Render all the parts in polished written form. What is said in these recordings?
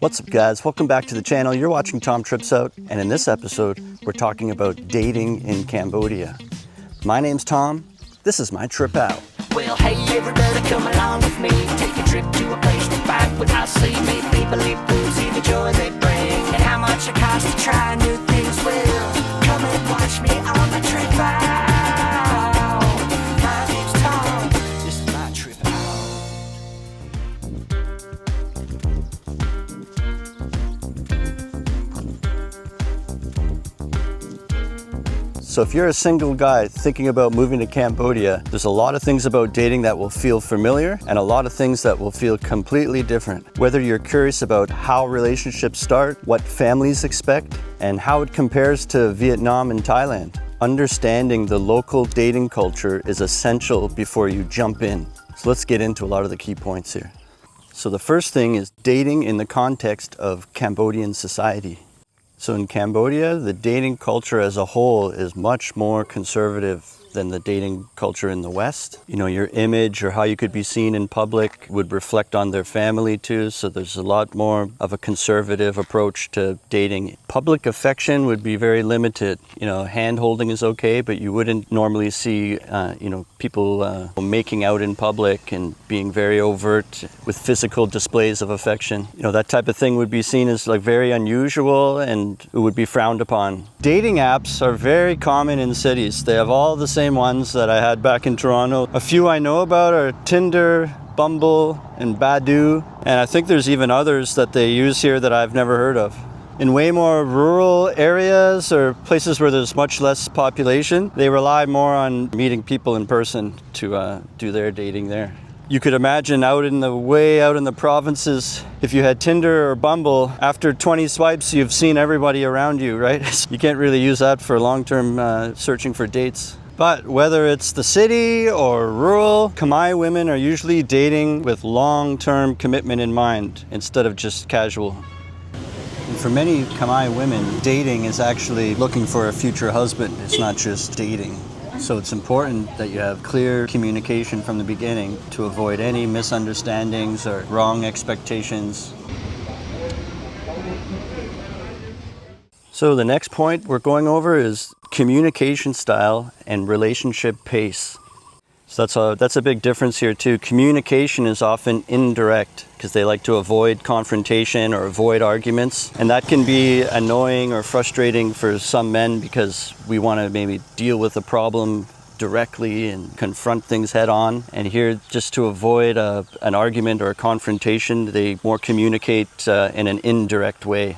What's up guys, welcome back to the channel. You're watching Tom Trips Out, and in this episode, we're talking about dating in Cambodia. My name's Tom, this is my trip out. Well, hey everybody, come along with me. Take a trip to a place to find without see. Meet people, live foods, see the joy they bring. And how much it costs to try new things. Well, come and watch me on my trip out. My name's Tom, this is my trip out. So if you're a single guy thinking about moving to Cambodia, there's a lot of things about dating that will feel familiar and a lot of things that will feel completely different. Whether you're curious about how relationships start, what families expect, and how it compares to Vietnam and Thailand, understanding the local dating culture is essential before you jump in. So let's get into a lot of the key points here. So the first thing is dating in the context of Cambodian society. So in Cambodia, the dating culture as a whole is much more conservative than the dating culture in the West. You know, your image or how you could be seen in public would reflect on their family too, so there's a lot more of a conservative approach to dating. Public affection would be very limited. You know, hand holding is okay, but you wouldn't normally see, people making out in public and being very overt with physical displays of affection. You know, that type of thing would be seen as like very unusual and it would be frowned upon. Dating apps are very common in cities. They have all the same ones that I had back in Toronto. A few I know about are Tinder, Bumble, and Badoo. And I think there's even others that they use here that I've never heard of. In way more rural areas or places where there's much less population, they rely more on meeting people in person to do their dating there. You could imagine out in the provinces, if you had Tinder or Bumble, after 20 swipes, you've seen everybody around you, right? You can't really use that for long-term searching for dates. But whether it's the city or rural, Khmer women are usually dating with long-term commitment in mind instead of just casual. And for many Khmer women, dating is actually looking for a future husband. It's not just dating. So it's important that you have clear communication from the beginning to avoid any misunderstandings or wrong expectations. So the next point we're going over is communication style and relationship pace. So that's a big difference here too. Communication is often indirect because they like to avoid confrontation or avoid arguments. And that can be annoying or frustrating for some men because we want to maybe deal with a problem directly and confront things head on. And here, just to avoid an argument or a confrontation, they more communicate in an indirect way.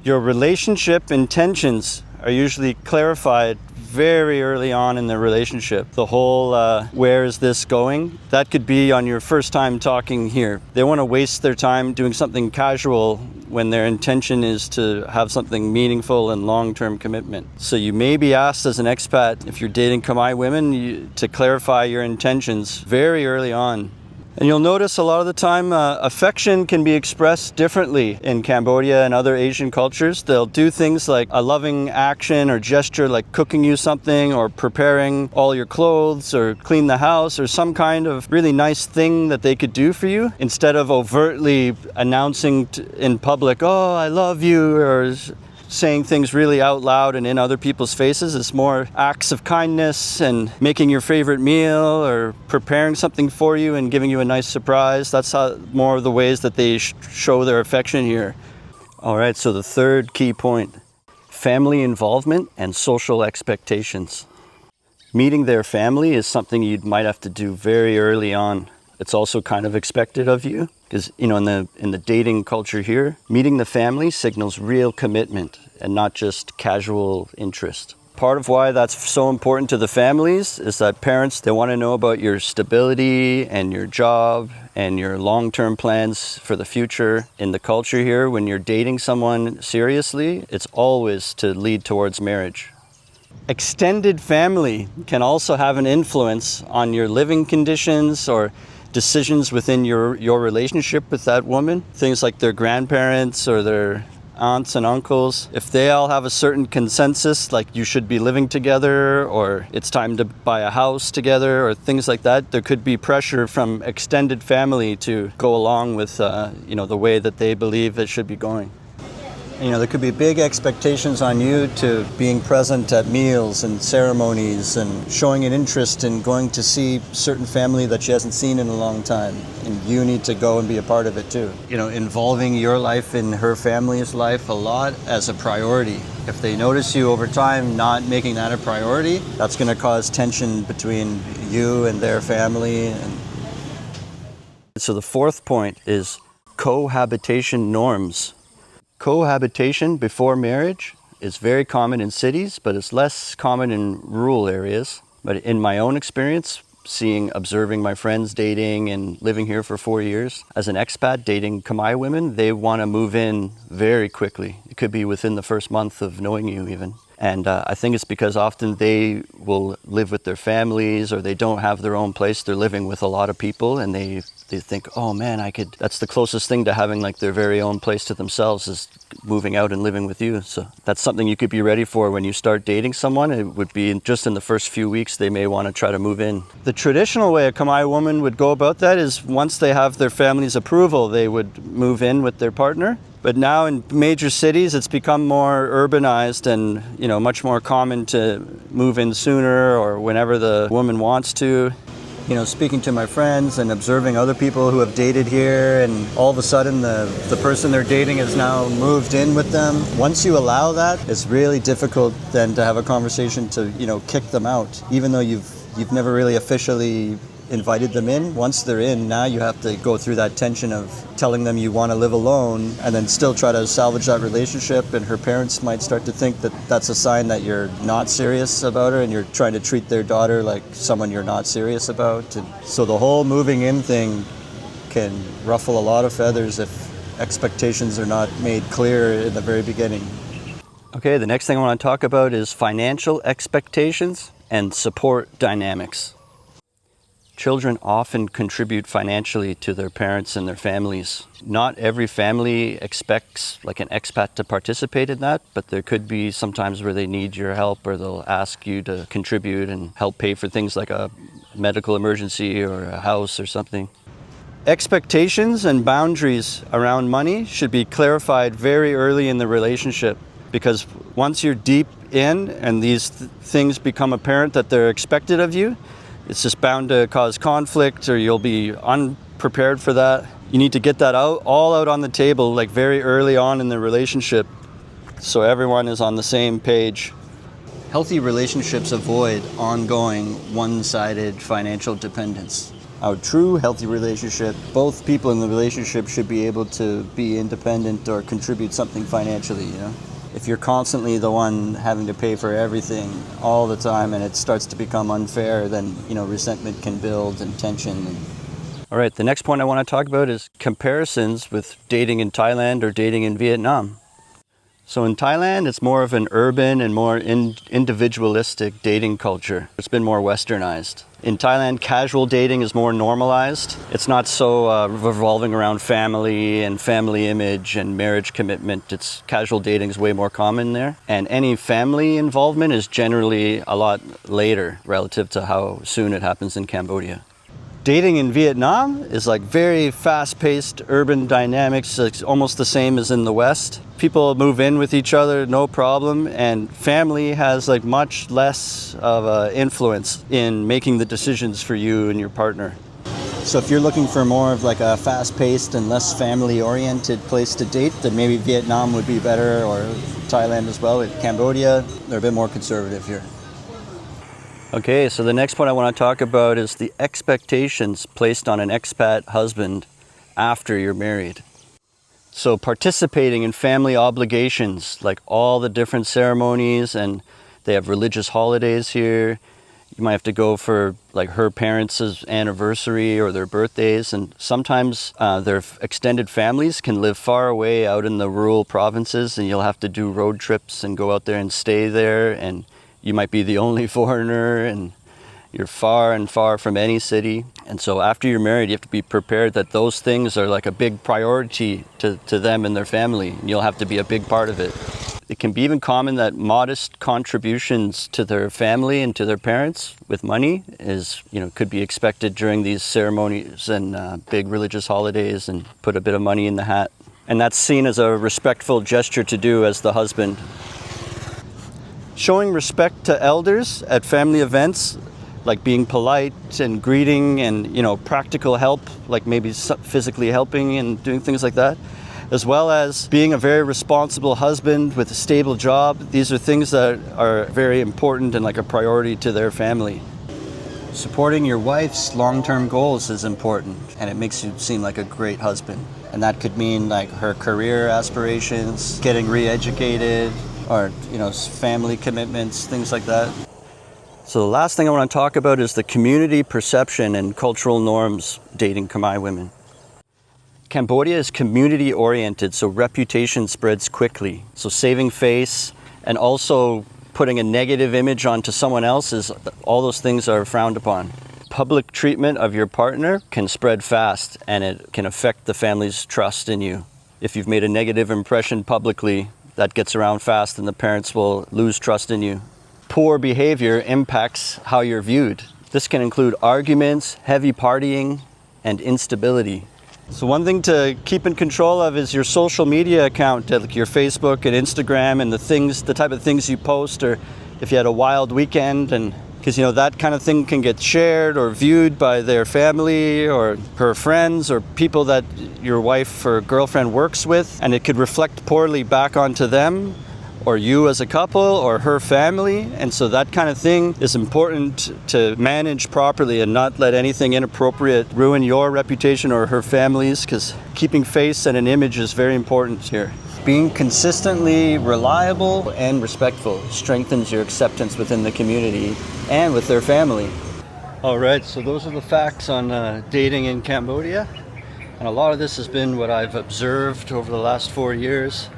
Your relationship intentions are usually clarified very early on in the relationship. The whole where is this going? That could be on your first time talking here. They want to waste their time doing something casual when their intention is to have something meaningful and long-term commitment. So you may be asked as an expat, if you're dating Khmer women, to clarify your intentions very early on. And you'll notice a lot of the time affection can be expressed differently in Cambodia and other Asian cultures. They'll do things like a loving action or gesture like cooking you something or preparing all your clothes or clean the house or some kind of really nice thing that they could do for you instead of overtly announcing in public, oh, I love you, or saying things really out loud and in other people's faces. It's more acts of kindness and making your favorite meal or preparing something for you and giving you a nice surprise. That's more of the ways that they show their affection here. All right, so the third key point, family involvement and social expectations. Meeting their family is something you might have to do very early on. It's also kind of expected of you because, you know, in the dating culture here, meeting the family signals real commitment and not just casual interest. Part of why that's so important to the families is that parents, they want to know about your stability and your job and your long-term plans for the future. In the culture here, when you're dating someone seriously, it's always to lead towards marriage. Extended family can also have an influence on your living conditions or decisions within your relationship with that woman. Things like their grandparents or their aunts and uncles, if they all have a certain consensus, like you should be living together or it's time to buy a house together or things like that, there could be pressure from extended family to go along with the way that they believe it should be going. There could be big expectations on you to being present at meals and ceremonies and showing an interest in going to see certain family that she hasn't seen in a long time. And you need to go and be a part of it too. Involving your life in her family's life a lot as a priority. If they notice you over time not making that a priority, that's going to cause tension between you and their family. So the fourth point is cohabitation norms. Cohabitation before marriage is very common in cities, but it's less common in rural areas. But in my own experience, observing my friends dating and living here for 4 years, as an expat dating Khmer women, they want to move in very quickly. It could be within the first month of knowing you even. And I think it's because often they will live with their families or they don't have their own place. They're living with a lot of people and they think, oh man, that's the closest thing to having like their very own place to themselves is moving out and living with you. So that's something you could be ready for when you start dating someone. It would be just in the first few weeks, they may want to try to move in. The traditional way a Khmer woman would go about that is once they have their family's approval, they would move in with their partner. But now in major cities, it's become more urbanized and, much more common to move in sooner or whenever the woman wants to. Speaking to my friends and observing other people who have dated here, and all of a sudden the person they're dating has now moved in with them. Once you allow that, it's really difficult then to have a conversation to, kick them out, even though you've never really officially invited them in. Once they're in, now you have to go through that tension of telling them you want to live alone and then still try to salvage that relationship, and her parents might start to think that that's a sign that you're not serious about her and you're trying to treat their daughter like someone you're not serious about. And so the whole moving in thing can ruffle a lot of feathers if expectations are not made clear in the very beginning. Okay, the next thing I want to talk about is financial expectations and support dynamics. Children often contribute financially to their parents and their families. Not every family expects like an expat to participate in that, but there could be sometimes where they need your help or they'll ask you to contribute and help pay for things like a medical emergency or a house or something. Expectations and boundaries around money should be clarified very early in the relationship, because once you're deep in and these things become apparent that they're expected of you, it's just bound to cause conflict or you'll be unprepared for that. You need to get that all out on the table like very early on in the relationship so everyone is on the same page. Healthy relationships avoid ongoing one-sided financial dependence. A true healthy relationship, both people in the relationship should be able to be independent or contribute something financially, If you're constantly the one having to pay for everything all the time and it starts to become unfair, then, resentment can build and tension. All right, the next point I want to talk about is comparisons with dating in Thailand or dating in Vietnam. So in Thailand, it's more of an urban and more individualistic dating culture. It's been more westernized. In Thailand, casual dating is more normalized. It's not so revolving around family and family image and marriage commitment. Casual dating is way more common there. And any family involvement is generally a lot later relative to how soon it happens in Cambodia. Dating in Vietnam is like very fast-paced urban dynamics. It's almost the same as in the West. People move in with each other, no problem, and family has like much less of an influence in making the decisions for you and your partner. So if you're looking for more of like a fast-paced and less family-oriented place to date, then maybe Vietnam would be better, or Thailand as well. With Cambodia, they're a bit more conservative here. Okay, so the next point I want to talk about is the expectations placed on an expat husband after you're married. So participating in family obligations, like all the different ceremonies, and they have religious holidays here. You might have to go for like her parents' anniversary or their birthdays, and sometimes their extended families can live far away out in the rural provinces, and you'll have to do road trips and go out there and stay there, and you might be the only foreigner, and You're far and far from any city. And so after you're married, you have to be prepared that those things are like a big priority to them and their family. And you'll have to be a big part of it. It can be even common that modest contributions to their family and to their parents with money could be expected during these ceremonies and big religious holidays, and put a bit of money in the hat. And that's seen as a respectful gesture to do as the husband. Showing respect to elders at family events, like being polite and greeting and, practical help, like maybe physically helping and doing things like that, as well as being a very responsible husband with a stable job. These are things that are very important and like a priority to their family. Supporting your wife's long-term goals is important, and it makes you seem like a great husband. And that could mean like her career aspirations, getting re-educated, or family commitments, things like that. So the last thing I want to talk about is the community perception and cultural norms dating Khmer women. Cambodia is community oriented, so reputation spreads quickly. So saving face and also putting a negative image onto someone else, all those things are frowned upon. Public treatment of your partner can spread fast, and it can affect the family's trust in you. If you've made a negative impression publicly, that gets around fast and the parents will lose trust in you. Poor behavior impacts how you're viewed. This can include arguments, heavy partying, and instability. So one thing to keep in control of is your social media account, like your Facebook and Instagram, and the type of things you post, or if you had a wild weekend, and because that kind of thing can get shared or viewed by their family or her friends or people that your wife or girlfriend works with, and it could reflect poorly back onto them or you as a couple or her family. And so that kind of thing is important to manage properly and not let anything inappropriate ruin your reputation or her family's, because keeping face and an image is very important here. Being consistently reliable and respectful strengthens your acceptance within the community and with their family. All right, so those are the facts on dating in Cambodia. And a lot of this has been what I've observed over the last 4 years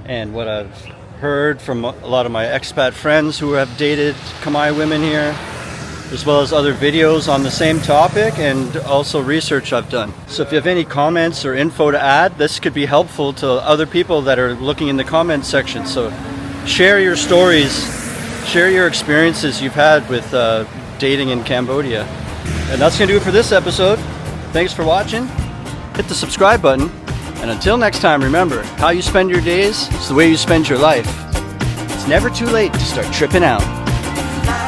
and what I've heard from a lot of my expat friends who have dated Khmer women here, as well as other videos on the same topic and also research I've done. So if you have any comments or info to add, this could be helpful to other people that are looking in the comments section. So share your stories, share your experiences you've had with dating in Cambodia. And that's gonna do it for this episode. Thanks for watching. Hit the subscribe button. And until next time, remember, how you spend your days is the way you spend your life. It's never too late to start tripping out. Bye.